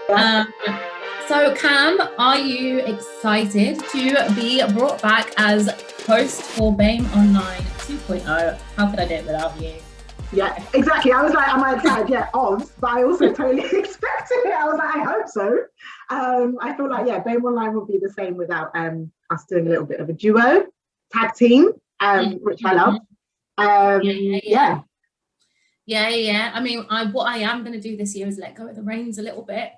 Yeah. So Cam, are you excited to be brought back as host for BAME Online 2.0? How could I do it without you? Yeah, exactly. I was like, am I excited? Yeah, obs, but I also totally expected it. I was like, I hope so. I feel like, yeah, BAME Online will be the same without us doing a little bit of a duo, tag team, which I love. Yeah. I mean, what I am going to do this year is let go of the reins a little bit.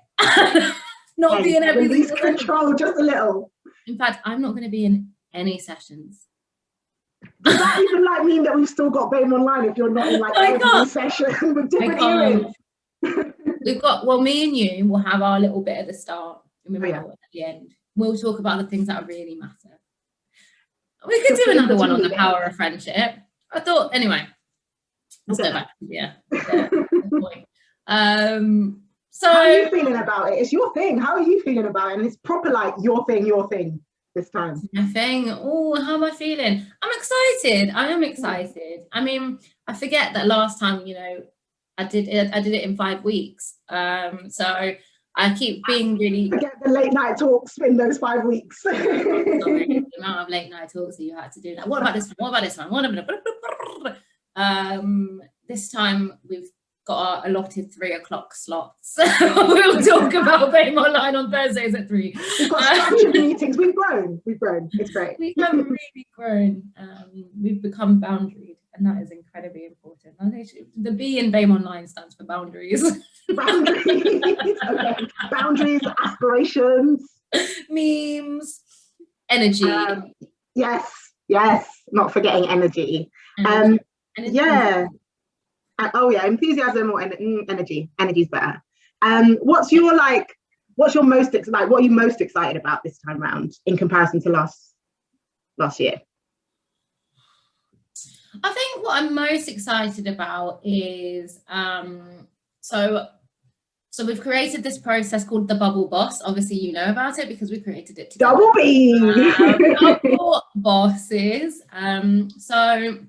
Not be in every release control just a little. In fact, I'm not going to be in any sessions. Does that even like mean that we've still got BAME Online if you're not in like every session with different earrings? We've got, well, me and you will have our little bit at the start and we at the end. We'll talk about the things that really matter. We could do another one on the power of friendship. I thought, anyway, let's go back to point. So how are you feeling about it? It's your thing. How are you feeling about it? And it's proper like your thing this time. My thing. Oh, how am I feeling? I'm excited. I am excited. I mean, I forget that last time, you know, I did it in 5 weeks. So I keep being really forget the late night talks in those 5 weeks. Sorry, the amount of late night talks that you had to do that. What about this one? What about this one? This time we've got our allotted 3 o'clock slots. We'll talk about BAME Online on Thursdays at 3. We've got structured meetings. We've grown. It's great. We have really grown. We've become boundaried, and that is incredibly important. The B in BAME Online stands for boundaries. Boundaries. Okay. Boundaries, aspirations, memes, energy. Yes. Not forgetting energy. Yeah. Enthusiasm or energy. Energy's better. What are you most excited about this time around in comparison to last year? I think what I'm most excited about is so we've created this process called the Bubble Boss. Obviously, you know about it because we created it together. Double B. Bubble Bosses. So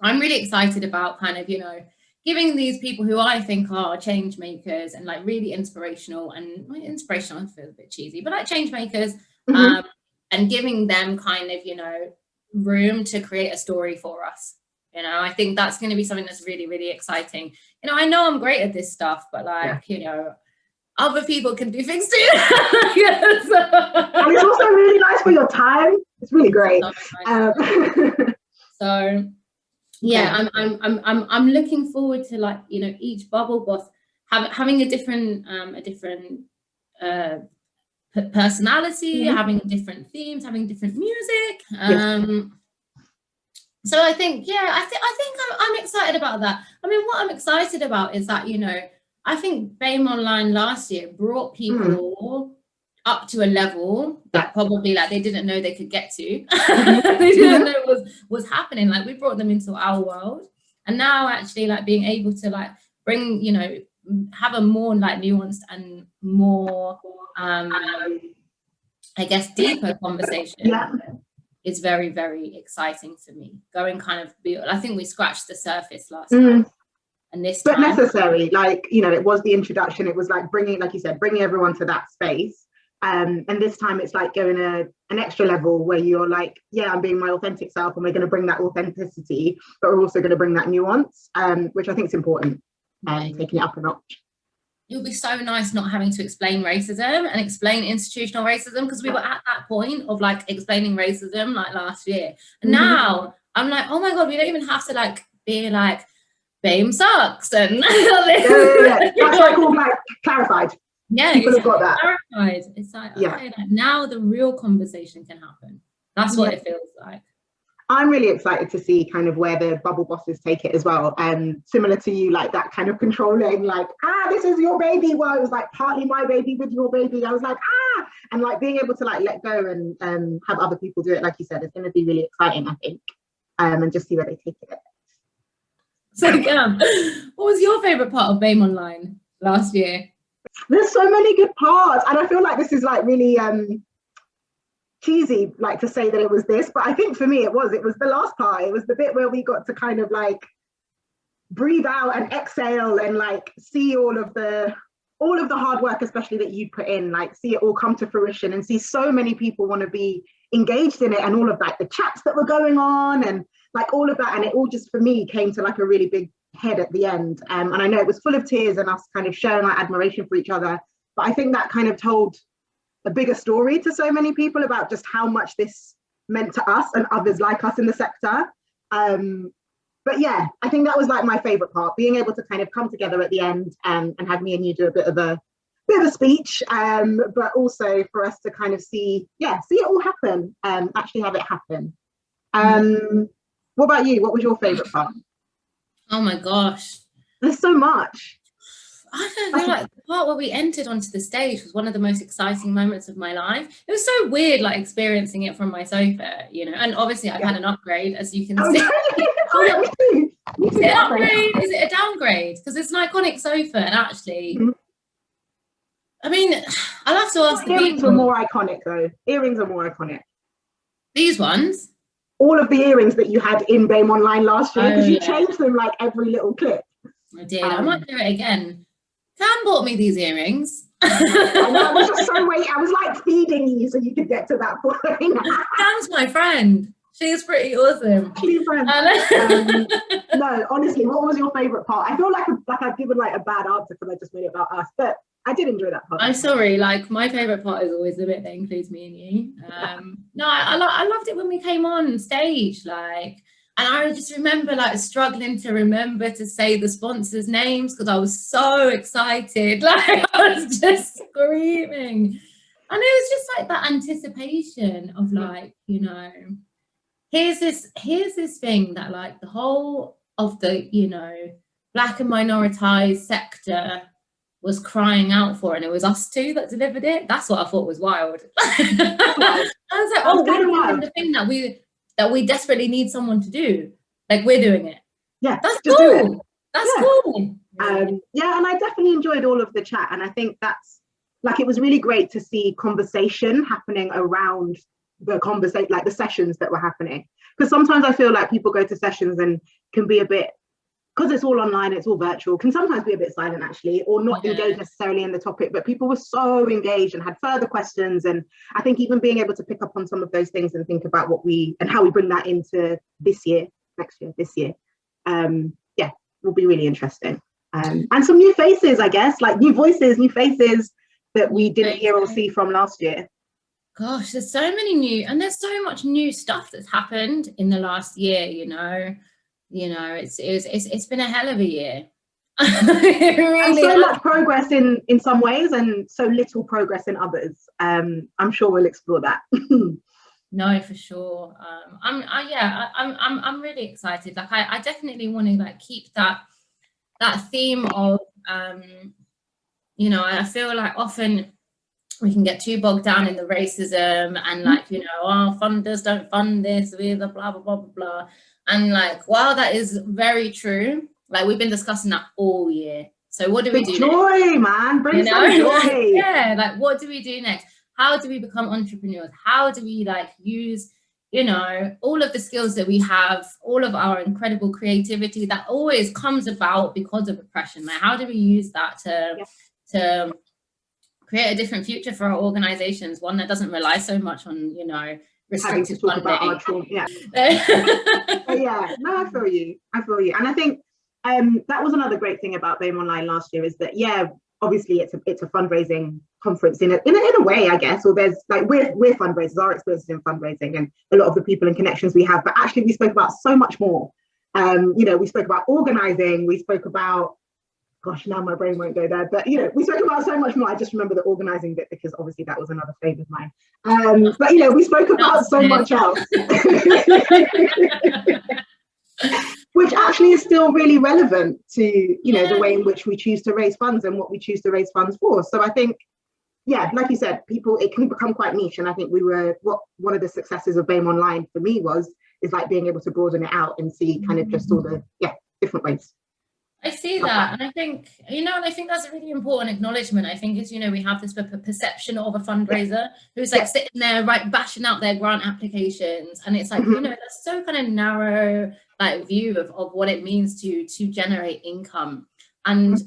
I'm really excited about kind of, you know, giving these people who I think are change makers and like really inspirational, and inspirational, I feel a bit cheesy, but like change makers, and giving them kind of, you know, room to create a story for us. You know, I think that's going to be something that's really, really exciting. You know, I know I'm great at this stuff, but like, you know, other people can do things too. Yes. And it's also really nice for your time. It's really great. So yeah, I'm looking forward to, like, you know, each Bubble Boss having a different personality, having different themes, having different music. So I think, I think I'm excited about that. I mean, what I'm excited about is that, you know, I think BAME Online last year brought people up to a level that probably like they didn't know they could get to. They didn't know was happening. Like, we brought them into our world, and now actually like being able to like bring, you know, have a more like nuanced and more I guess deeper conversation is very, very exciting to me. Going kind of I think we scratched the surface last time. And this but time, necessary, like, you know, it was the introduction. It was like bringing, like you said, bringing everyone to that space. And this time it's like going an extra level where you're like, I'm being my authentic self, and we're going to bring that authenticity, but we're also going to bring that nuance, which I think is important, taking it up a notch. It would be so nice not having to explain racism and explain institutional racism, because we were at that point of like explaining racism like last year. And now I'm like, oh my God, we don't even have to like be like, BAME sucks. And that's like all like clarified. Yeah, people have got that. Clarified. It's like, okay, like, now the real conversation can happen. That's what it feels like. I'm really excited to see kind of where the Bubble Bosses take it as well. Similar to you, like that kind of controlling, like, this is your baby. Well, it was like partly my baby with your baby. I was like, and like being able to like let go and have other people do it, like you said, it's going to be really exciting, I think, and just see where they take it. So, what was your favorite part of BAME Online last year? There's so many good parts, and I feel like this is like really cheesy, like to say that it was this, but I think for me it was the last part. It was the bit where we got to kind of like breathe out and exhale and like see all of the all of the hard work, especially that you put in, like see it all come to fruition and see so many people want to be engaged in it, and all of like the chats that were going on and like all of that. And it all just for me came to like a really big head at the end. And I know it was full of tears and us kind of sharing our admiration for each other. But I think that kind of told a bigger story to so many people about just how much this meant to us and others like us in the sector. But yeah, I think that was like my favorite part, being able to kind of come together at the end and have me and you do a bit of a speech, but also for us to kind of see it all happen, actually have it happen. What about you? What was your favorite part? Oh my gosh, there's so much. I don't know, like the part where we entered onto the stage was one of the most exciting moments of my life. It was so weird, like experiencing it from my sofa, you know, and obviously I've had an upgrade, as you can see. Is it an upgrade? Is it a downgrade? Because it's an iconic sofa, and actually, I mean, I'll have to ask the earrings were more iconic though. Earrings are more iconic. These ones? All of the earrings that you had in BAME Online last year, because you changed them like every little clip. I did. I might do it again. Cam bought me these earrings. I was just so waiting. I was like feeding you so you could get to that point. Cam's my friend. She's pretty awesome. She's friend. No, honestly, what was your favorite part? I feel like I've given like a bad answer because I just made it about us, but I did enjoy that part. I'm sorry, like my favorite part is always the bit that includes me and you. No, I loved it when we came on stage, like, and I just remember like struggling to remember to say the sponsors' names because I was so excited. Like I was just screaming. And it was just like that anticipation of like, you know, here's this thing that like the whole of the, you know, Black and minoritized sector was crying out for, and it was us two that delivered it. That's what I thought was wild. I was like, oh, we're doing the thing that we desperately need someone to do. Like we're doing it. Yeah, that's just cool. do it. That's cool. Yeah, and I definitely enjoyed all of the chat, and I think that's like it was really great to see conversation happening around the conversation, like the sessions that were happening. Because sometimes I feel like people go to sessions and can be a bit, because it's all online, it's all virtual, can sometimes be a bit silent actually, or not engage necessarily in the topic, but people were so engaged and had further questions. And I think even being able to pick up on some of those things and think about how we bring that into this year, this year, will be really interesting. And some new faces, I guess, like new voices, new faces that we didn't hear or see from last year. Gosh, there's so so much new stuff that's happened in the last year, you know. It's been a hell of a year. Really, and so much progress in some ways and so little progress in others. I'm sure we'll explore that. No, for sure. I'm really excited. Like I definitely want to like keep that theme of you know, I feel like often we can get too bogged down in the racism and like, you know, funders don't fund this, we're the blah, blah, blah, blah, blah. And like, while that is very true, like we've been discussing that all year. So what do we do joy, next? Man, bring some joy. Yeah, like what do we do next? How do we become entrepreneurs? How do we like use, you know, all of the skills that we have, all of our incredible creativity that always comes about because of oppression? Like how do we use that to create a different future for our organizations, one that doesn't rely so much on, you know, restricted funding. About our trauma. No, I feel you. And I think that was another great thing about BAME Online last year is that, obviously it's a fundraising conference in a way, I guess, or there's like, we're fundraisers, our experiences in fundraising and a lot of the people and connections we have, but actually we spoke about so much more. You know, we spoke about organizing, we spoke about, gosh, now my brain won't go there, but you know, we spoke about so much more. I just remember the organizing bit because obviously that was another favourite of mine. But you know, we spoke about so much else, which actually is still really relevant to, you know, the way in which we choose to raise funds and what we choose to raise funds for. So I think, like you said, it can become quite niche. And I think one of the successes of BAME Online for me is like being able to broaden it out and see kind of just all the different ways. I see that, and I think, you know, and I think that's a really important acknowledgement. I think is, you know, we have this perception of a fundraiser who's like sitting there, right, bashing out their grant applications, and it's like, you know, that's so kind of narrow, like view of what it means to generate income. And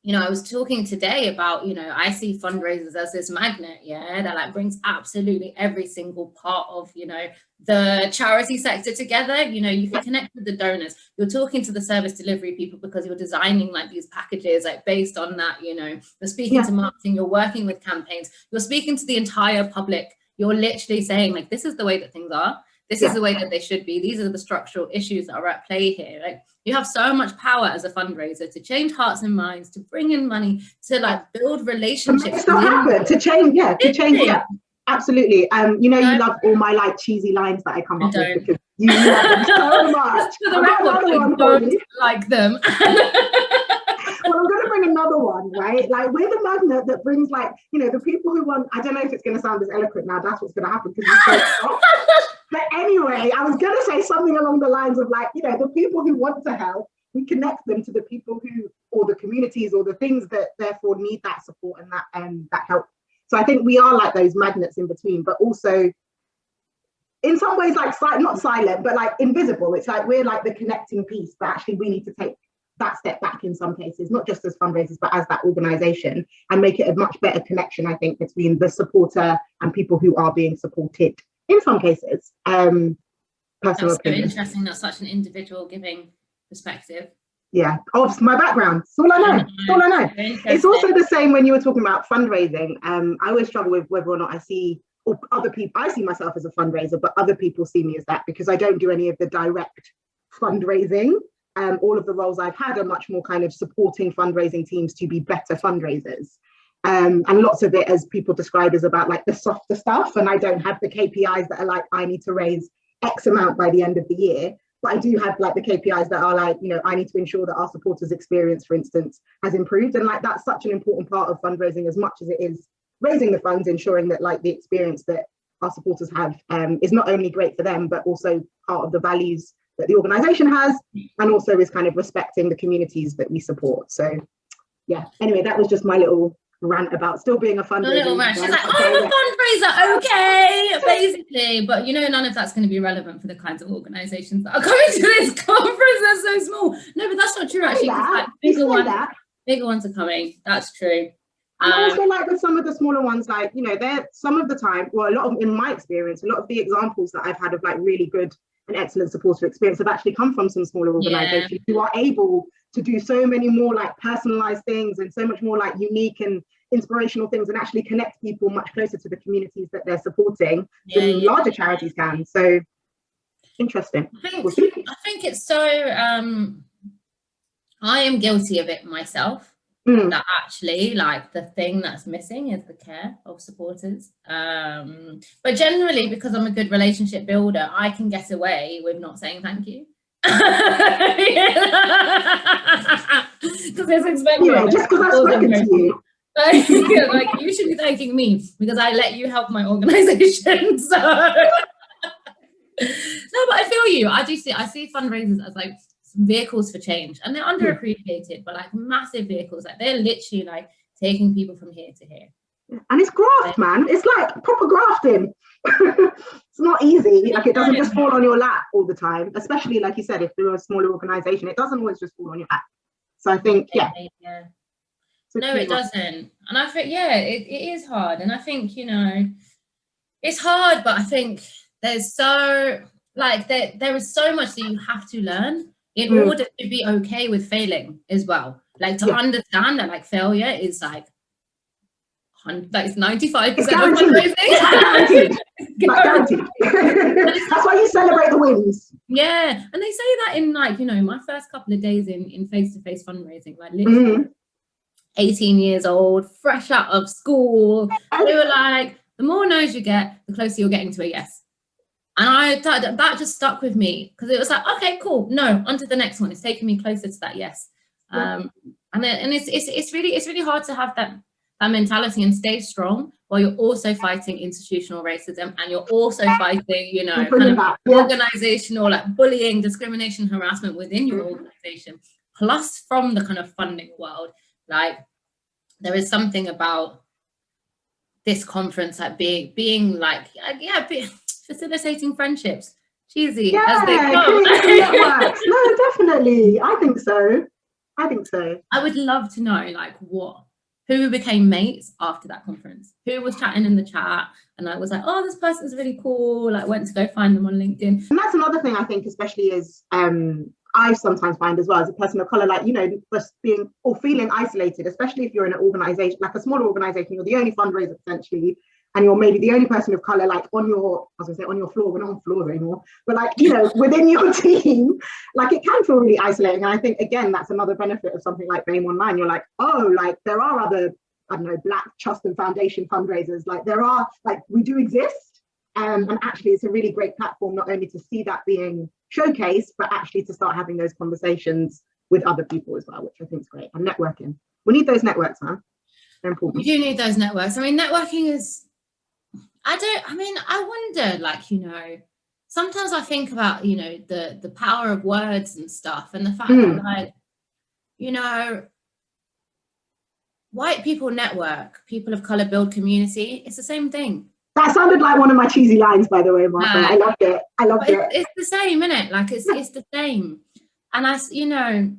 you know, I was talking today about, you know, I see fundraisers as this magnet, yeah, that like brings absolutely every single part of, you know, the charity sector together. You know, you can connect with the donors. You're talking to the service delivery people because you're designing like these packages like based on that, you know, you're speaking to marketing, you're working with campaigns, you're speaking to the entire public. You're literally saying like, this is the way that things are. This is the way that they should be. These are the structural issues that are at play here. Like, you have so much power as a fundraiser to change hearts and minds, to bring in money, to like build relationships. To make stuff happen, to change, yeah. Absolutely. You know, you love all my like cheesy lines that I come up with because you love them so much. For the record, I don't like them. Well, I'm going to bring another one, right? Like, we're the magnet that brings, like, you know, the people who want, I don't know if it's going to sound as eloquent now, that's what's going to happen because you say but anyway, I was going to say something along the lines of like, you know, the people who want to help, we connect them to the people who, or the communities or the things that therefore need that support and that help. So I think we are like those magnets in between, but also in some ways like not silent, but like invisible. It's like we're like the connecting piece, but actually we need to take that step back in some cases, not just as fundraisers, but as that organization, and make it a much better connection, I think, between the supporter and people who are being supported in some cases. Personal That's opinion. so interesting. That's such an individual giving perspective. Yeah. Oh, it's my background. It's all I know. It's all I know. It's also the same when you were talking about fundraising. I always struggle with whether or not I see, or other people, I see myself as a fundraiser, but other people see me as that because I don't do any of the direct fundraising. All of the roles I've had are much more kind of supporting fundraising teams to be better fundraisers. And lots of it, as people describe, is about like the softer stuff. And I don't have the KPIs that are like, I need to raise X amount by the end of the year. But I do have like the KPIs that are like, you know, I need to ensure that our supporters' experience, for instance, has improved. And like, that's such an important part of fundraising as much as it is raising the funds, ensuring that like the experience that our supporters have is not only great for them, but also part of the values that the organization has, and also is kind of respecting the communities that we support. So yeah, anyway, that was just my little rant about still being a fundraiser. She's like, I'm a fundraiser, okay, basically. But you know, none of that's going to be relevant for the kinds of organizations that are coming to this conference. They're so small. No, but that's not true, actually. Like, bigger ones are coming. That's true. And also, like with some of the smaller ones, like, you know, they're some of the time, well, a lot of, in my experience, a lot of the examples that I've had of like really good and excellent supporter experience have actually come from some smaller organizations who are able to do so many more like personalized things and so much more like unique and inspirational things, and actually connect people much closer to the communities that they're supporting than larger charities can. So interesting. I think it's so I am guilty of it myself. That actually, like, the thing that's missing is the care of supporters. But generally, because I'm a good relationship builder, I can get away with not saying thank you. Because it's expected. Yeah, just because I've spoken to you. Like, you should be thanking me because I let you help my organization. So no, but I feel you. I see fundraisers as like vehicles for change, and they're underappreciated, but like massive vehicles. Like, they're literally like taking people from here to here. And it's graft, man. It's like proper grafting. It's not easy. Like, it doesn't just fall on your lap all the time, especially like you said, if you're a smaller organization, it doesn't always just fall on your lap. So I think no, it doesn't. And I think it is hard. And I think, you know, it's hard, but I think there's so like there is so much that you have to learn in order to be okay with failing as well. Like, to understand that like failure is like it's 95% of fundraising. Guaranteed. That's why you celebrate the wins. Yeah, and they say that in, like, you know, my first couple of days in face-to-face fundraising, like literally 18 years old, fresh out of school, they were like, the more no's you get, the closer you're getting to a yes. And that just stuck with me, because it was like, okay, cool, no, on to the next one. It's taking me closer to that yes. And it's really hard to have that mentality and stay strong while you're also fighting institutional racism, and you're also fighting, you know, kind of organizational like bullying, discrimination, harassment within your organization, plus from the kind of funding world. Like, there is something about this conference like being like facilitating friendships, cheesy as they go. No, definitely. I think so. I think so. I would love to know like who became mates after that conference, who was chatting in the chat and I was like, oh, this person's really cool, like went to go find them on LinkedIn. And that's another thing I think, especially is I sometimes find as well as a person of color, like, you know, just being or feeling isolated, especially if you're in an organization, like a smaller organization, you're the only fundraiser potentially, and you're maybe the only person of color, like on your, I was gonna say on your floor, we're not on floors anymore, but like, you know, within your team, like it can feel really isolating. And I think, again, that's another benefit of something like BAME Online. You're like, oh, like there are other, I don't know, Black Trust and Foundation fundraisers. Like there are, like we do exist. And actually it's a really great platform, not only to see that being showcased, but actually to start having those conversations with other people as well, which I think is great. And networking. We need those networks, man. They're important. We do need those networks. I mean, networking is, I wonder, like, you know, sometimes I think about, you know, the power of words and stuff, and the fact that, like, you know, white people network, people of color build community. It's the same thing. That sounded like one of my cheesy lines, by the way, Martha. I loved it. I loved it. It's the same, isn't it? Like it's the same. And you know,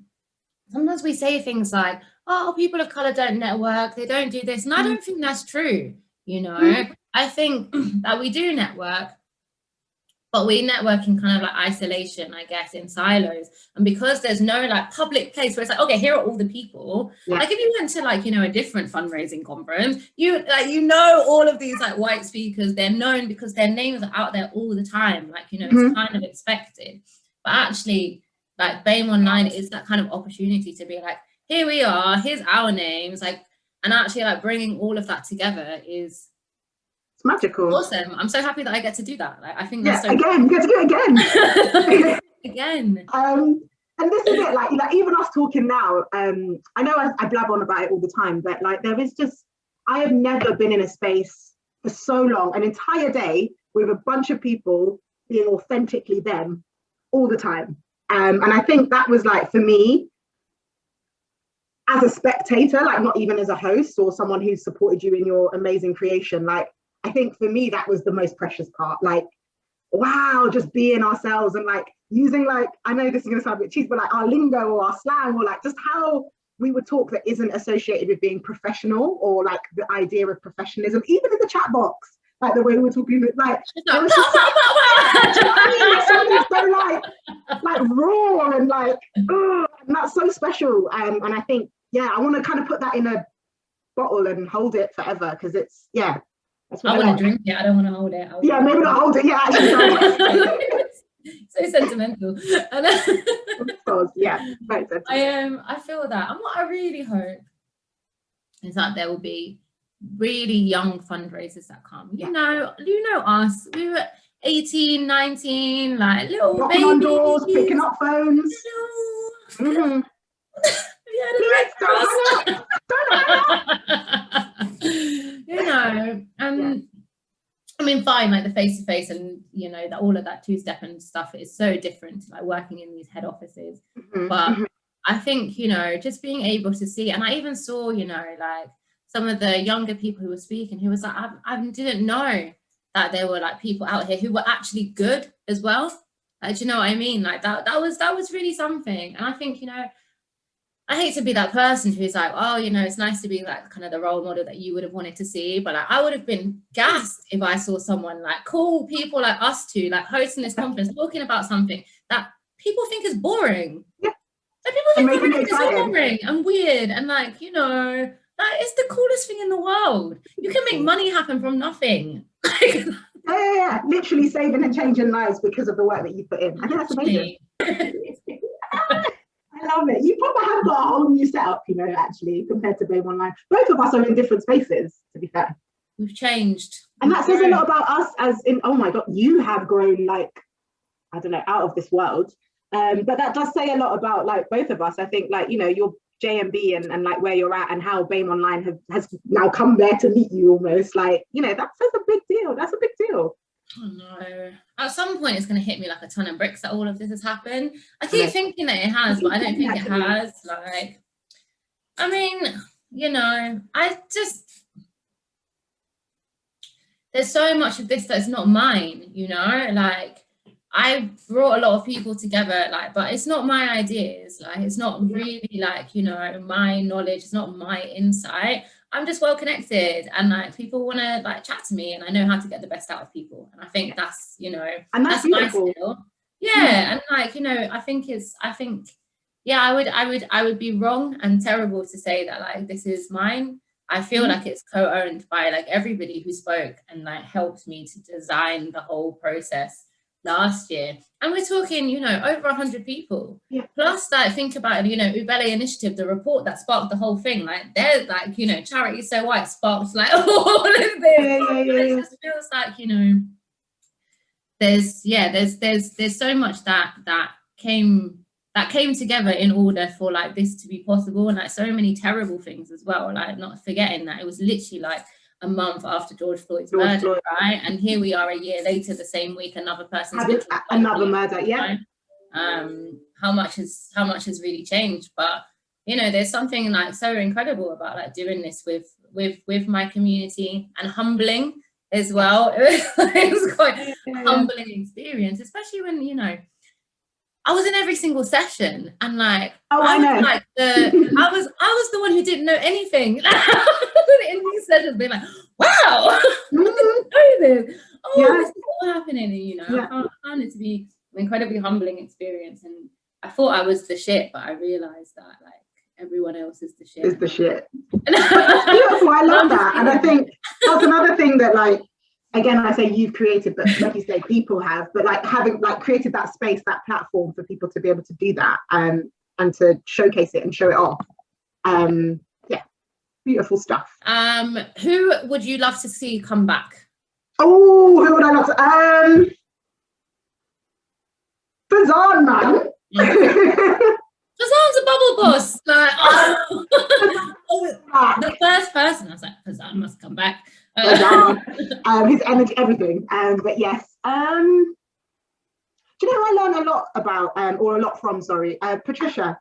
sometimes we say things like, oh, people of color don't network, they don't do this. And I don't think that's true, you know. I think that we do network, but we network in kind of like isolation, I guess, in silos. And because there's no like public place where it's like, okay, here are all the people. Like if you went to like, you know, a different fundraising conference, you know, all of these like white speakers, they're known because their names are out there all the time. Like, you know, it's kind of expected. But actually, like BAME Online is that kind of opportunity to be like, here we are, here's our names, like, and actually like bringing all of that together is magical. Awesome. I'm so happy that I get to do that. Like, I think that's so again, you get to do it again. again. And this is it, like even us talking now, I know I blab on about it all the time, but like there is just, I have never been in a space for so long, an entire day with a bunch of people being authentically them all the time. And I think that was like, for me, as a spectator, like not even as a host or someone who supported you in your amazing creation, like I think for me, that was the most precious part. Like, wow, just being ourselves and like using like, I know this is gonna sound a bit cheesy, but like our lingo or our slang or like just how we would talk that isn't associated with being professional or like the idea of professionalism, even in the chat box, like the way we were talking, like, it was just so like raw and like, and that's so special. And I think, yeah, I want to kind of put that in a bottle and hold it forever because it's, yeah. I want to drink it. I don't want to hold it. Yeah, maybe not hold it. Yeah, actually. So sentimental. Yeah, very sentimental. I feel that. And what I really hope is that there will be really young fundraisers that come. You know us. We were 18, 19, like little knocking on doors, picking up phones. You know, and I mean, fine, like the face-to-face and, you know, that all of that two-step and stuff is so different to like working in these head offices. But I think, you know, just being able to see, and I even saw, you know, like some of the younger people who were speaking, who was like, I didn't know that there were like people out here who were actually good as well. Like, do you know what I mean? Like that was really something. And I think, you know, I hate to be that person who's like, oh, you know, it's nice to be like kind of the role model that you would have wanted to see. But like, I would have been gassed if I saw someone like cool people like us two, like hosting this conference, talking about something that people think is boring. Like people think fundraising is so boring and weird. And like, you know, that is the coolest thing in the world. You can make money happen from nothing. Yeah, literally saving and changing lives because of the work that you put in. I think that's amazing. I love it. You probably have got a whole new setup, you know, actually, compared to BAME Online. Both of us are in different spaces, to be fair. We've changed. And that says a lot about us as in, oh my God, you have grown like, I don't know, out of this world. But that does say a lot about like both of us. I think like, you know, your JMB and like where you're at and how BAME Online has now come there to meet you almost. Like, you know, that's a big deal. That's a big deal. Oh no. At some point it's going to hit me like a ton of bricks that all of this has happened. I keep thinking that it has, but I don't think it has. Like, I mean, you know, there's so much of this that's not mine, you know, like I brought a lot of people together, like, but it's not my ideas, like, it's not really like, you know, my knowledge, it's not my insight. I'm just well connected, and like people want to like chat to me, and I know how to get the best out of people, and I think that's, you know, and that's my beautiful. skill. Yeah, and like, you know, I think yeah, I would be wrong and terrible to say that like this is mine. I feel like it's co-owned by like everybody who spoke and like helped me to design the whole process last year. And we're talking, you know, over 100 people. Yeah. Plus, like, think about it, you know, Ubele Initiative, the report that sparked the whole thing. Like, they're like, you know, Charity So White sparked like all of this. It just feels like, you know, there's so much that came together in order for like this to be possible, and like so many terrible things as well, like not forgetting that it was literally like a month after George Floyd's murder, right? And here we are a year later, the same week, another person's another murder. Yeah. How much has really changed? But you know, there's something like so incredible about like doing this with my community, and humbling as well. It was quite a humbling experience, especially when, you know, I was in every single session, and like I was the one who didn't know anything in these sessions, being like, wow, I didn't know this. This is all happening. And, you know, I found it to be an incredibly humbling experience, and I thought I was the shit, but I realized that like everyone else is the shit. Is the shit. That's beautiful. I love that, and I think that's another thing that like. Again, I say you've created, but like you say, people have, but like having like created that space, that platform for people to be able to do that, and to showcase it and show it off. Yeah, beautiful stuff. Who would you love to see come back? Oh, who would I love to? Fazan, man. Fazan's a bubble boss. Like, the first person, I was like, Fazan must come back. His energy, everything. But yes, do you know who I learned a lot about, or a lot from? Sorry, Patricia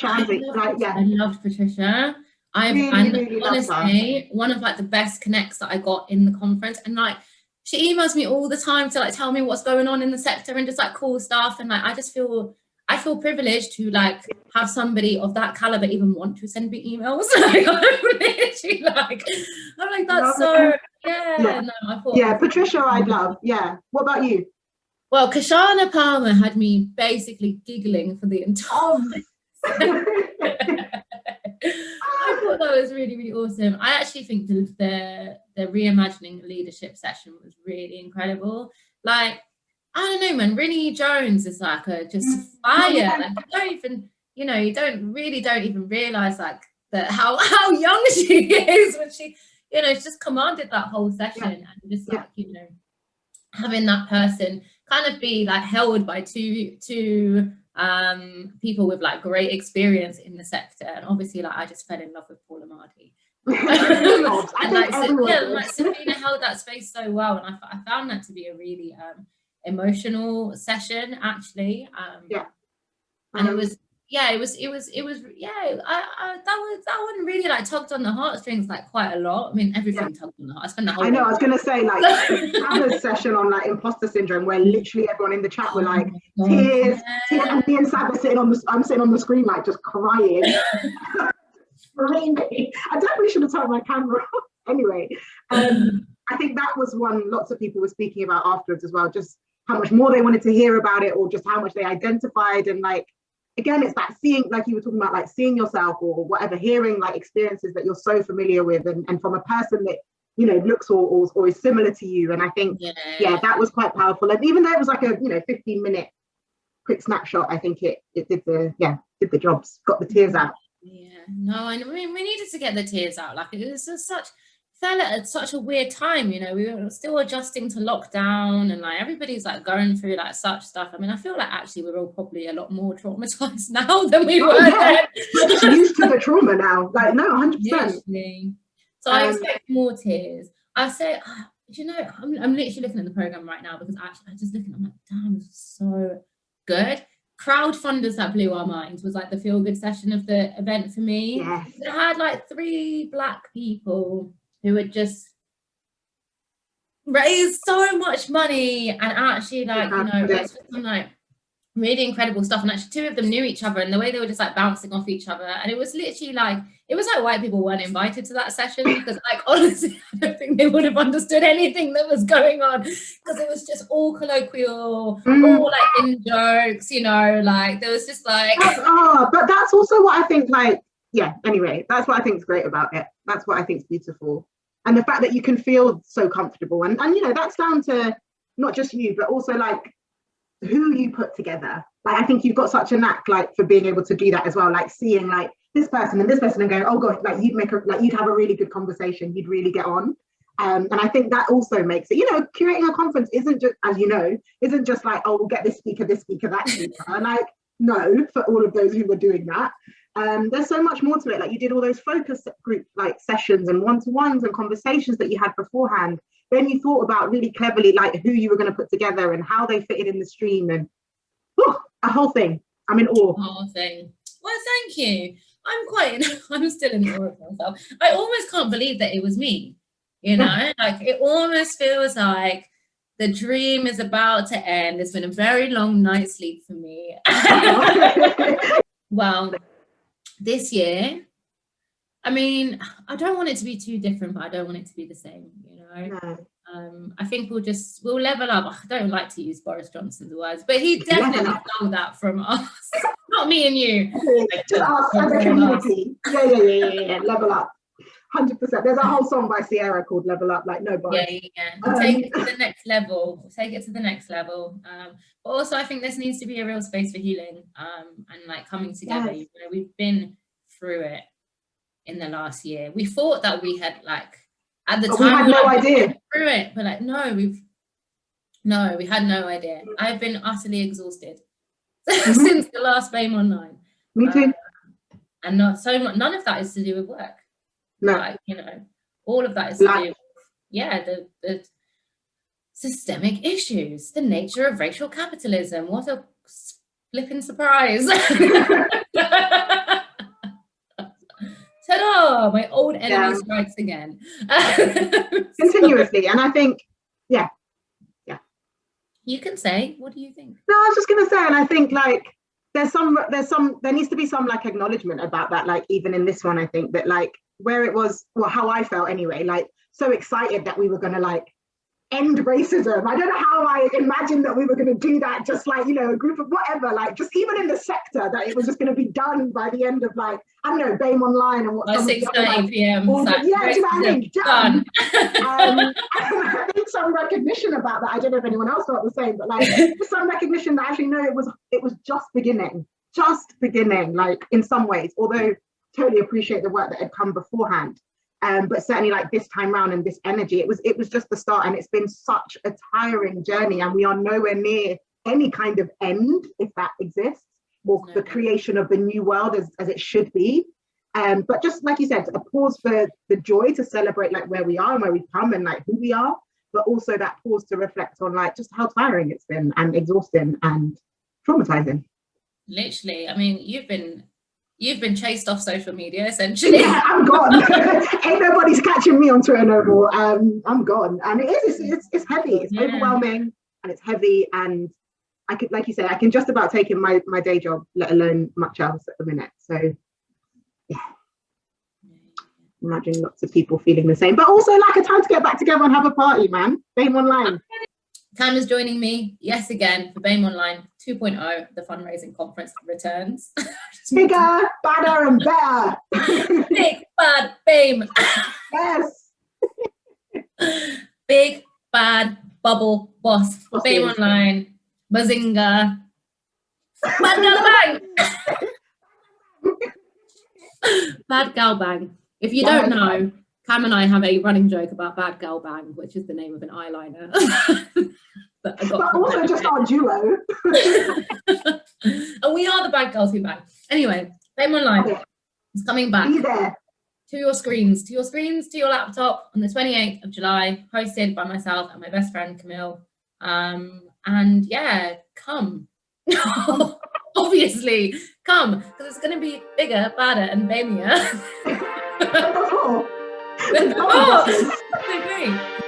Andy. Like, yeah, I loved Patricia. Really honestly, one of like the best connects that I got in the conference, and like she emails me all the time to like tell me what's going on in the sector and just like cool stuff, and like I feel privileged to like have somebody of that caliber even want to send me emails. Like, I'm like, that's so, yeah. No, I thought, Patricia, I'd love. Yeah. What about you? Well, Kashana Palmer had me basically giggling for the entire I thought that was really, really awesome. I actually think the reimagining leadership session was really incredible. Like, I don't know, man. Rinny Jones is like just fire. Like, you don't even realize like how young she is when she, you know, she just commanded that whole session, and just like, you know, having that person kind of be like held by two people with like great experience in the sector, and obviously like I just fell in love with Paula Mardy. And like Sabina held that space so well, and I found that to be a really emotional session actually. And it was that one really like tugged on the heartstrings like quite a lot. I mean, everything tugged on the heart. I spent the whole I was gonna say like a session on like imposter syndrome where literally everyone in the chat were like tears, and me and Sab were I'm sitting on the screen like just crying. Screaming. I definitely should have turned my camera off. Anyway, I think that was one lots of people were speaking about afterwards as well, just how much more they wanted to hear about it, or just how much they identified. And like, again, it's that seeing, like you were talking about, like seeing yourself or whatever, hearing like experiences that you're so familiar with, and from a person that, you know, looks or is similar to you. And I think, that was quite powerful. And even though it was like a, 15-minute quick snapshot, I think it did the jobs, got the tears out. Yeah, no, I mean, we needed to get the tears out. Like, it was just fell at such a weird time, you know. We were still adjusting to lockdown, and like everybody's like going through like such stuff. I mean, I feel like actually we're all probably a lot more traumatized now than we were then. Used to the trauma now, like, no, 100%. So I expect more tears. I say, you know, I'm literally looking at the program right now, because actually I'm just looking, I'm like, damn, this is so good. Crowdfunders that blew our minds was like the feel good session of the event for me. It had like 3 Black people who had just raised so much money and actually like, you know, it's just some like really incredible stuff. And actually 2 of them knew each other, and the way they were just like bouncing off each other. And it was literally like, it was like white people weren't invited to that session, because like, honestly, I don't think they would have understood anything that was going on, because it was just all colloquial, all like in jokes, you know, like there was just like. But that's also what I think, like, yeah, anyway, that's what I think is great about it. That's what I think is beautiful. And the fact that you can feel so comfortable. And you know, that's down to not just you, but also like who you put together. Like, I think you've got such a knack, like, for being able to do that as well, like seeing like this person and going, oh god, like you'd have a really good conversation, you'd really get on. And I think that also makes it, you know, curating a conference isn't just, as you know, isn't just like, oh, we'll get this speaker, that speaker. And like, no, for all of those who were doing that, there's so much more to it. Like, you did all those focus group like sessions and one-to-ones and conversations that you had beforehand. Then you thought about really cleverly like who you were going to put together and how they fitted in the stream, and a whole thing. I'm in awe. Whole thing. Well, thank you. I'm still in awe of myself. I almost can't believe that it was me, you know, like it almost feels like the dream is about to end. It's been a very long night's sleep for me. Well, this year, I mean, I don't want it to be too different, but I don't want it to be the same, you know. No. I think we'll level up. I don't like to use Boris Johnson's words, but he definitely stole that from us. Not me and you. Just us as a community. Yeah. Level up. 100%. There's a whole song by Sierra called Level Up, like, no Boris. Yeah. Take it to the next level. But also, I think this needs to be a real space for healing, and like coming together. Yes. You know, we've been through it in the last year. We thought that we had like, at the time, we had no idea through it, but like, we had no idea. I've been utterly exhausted since the last BAME Online. Me too. And not so much. None of that is to do with work. No, like, you know, all of that is to do with, the systemic issues, the nature of racial capitalism. What a flipping surprise! Ta-da! My old enemy strikes again. Continuously. And I think, yeah. You can say, what do you think? No, I was just gonna say, and I think like there needs to be some like acknowledgement about that, like even in this one, I think that like where it was, well, how I felt anyway, like so excited that we were gonna like end racism. I don't know how I imagined that we were going to do that, just like, you know, a group of whatever, like just even in the sector, that it was just going to be done by the end of like, I don't know, BAME Online and what. By 6:30 p.m. Yeah, do you know what I mean? Done. I think some recognition about that. I don't know if anyone else felt the same, but like some recognition that actually, no, it was just beginning, like in some ways, although totally appreciate the work that had come beforehand. But certainly like this time round and this energy, it was just the start, and it's been such a tiring journey, and we are nowhere near any kind of end, if that exists, or the creation of the new world as it should be. But just like you said, a pause for the joy to celebrate like where we are and where we've come and like who we are, but also that pause to reflect on like just how tiring it's been and exhausting and traumatizing. Literally, I mean, you've been chased off social media, essentially. Yeah, I'm gone. Ain't nobody's catching me on Twitter no more. I'm gone. And it's heavy. It's overwhelming and it's heavy. And I could, like you say, I can just about take in my day job, let alone much else at the minute. So yeah. Imagine lots of people feeling the same. But also like a time to get back together and have a party, man. BAME Online. Tam is joining me, yes, again, for BAME Online 2.0, the fundraising conference returns. Bigger, badder, and better. Big, bad BAME. Yes. Big, bad, bubble, boss. BAME Online, bazinga. Bad gal bang. Bad gal bang. If you don't know, Cam and I have a running joke about Bad Gal Bang, which is the name of an eyeliner. but also just our duo. And we are the bad girls who bang. Anyway, BAME Online is coming back. Be there. To your screens, to your laptop on the 28th of July, hosted by myself and my best friend Camille. And yeah, come. Obviously, come, because it's going to be bigger, badder, and BAMEier. Oh, I agree.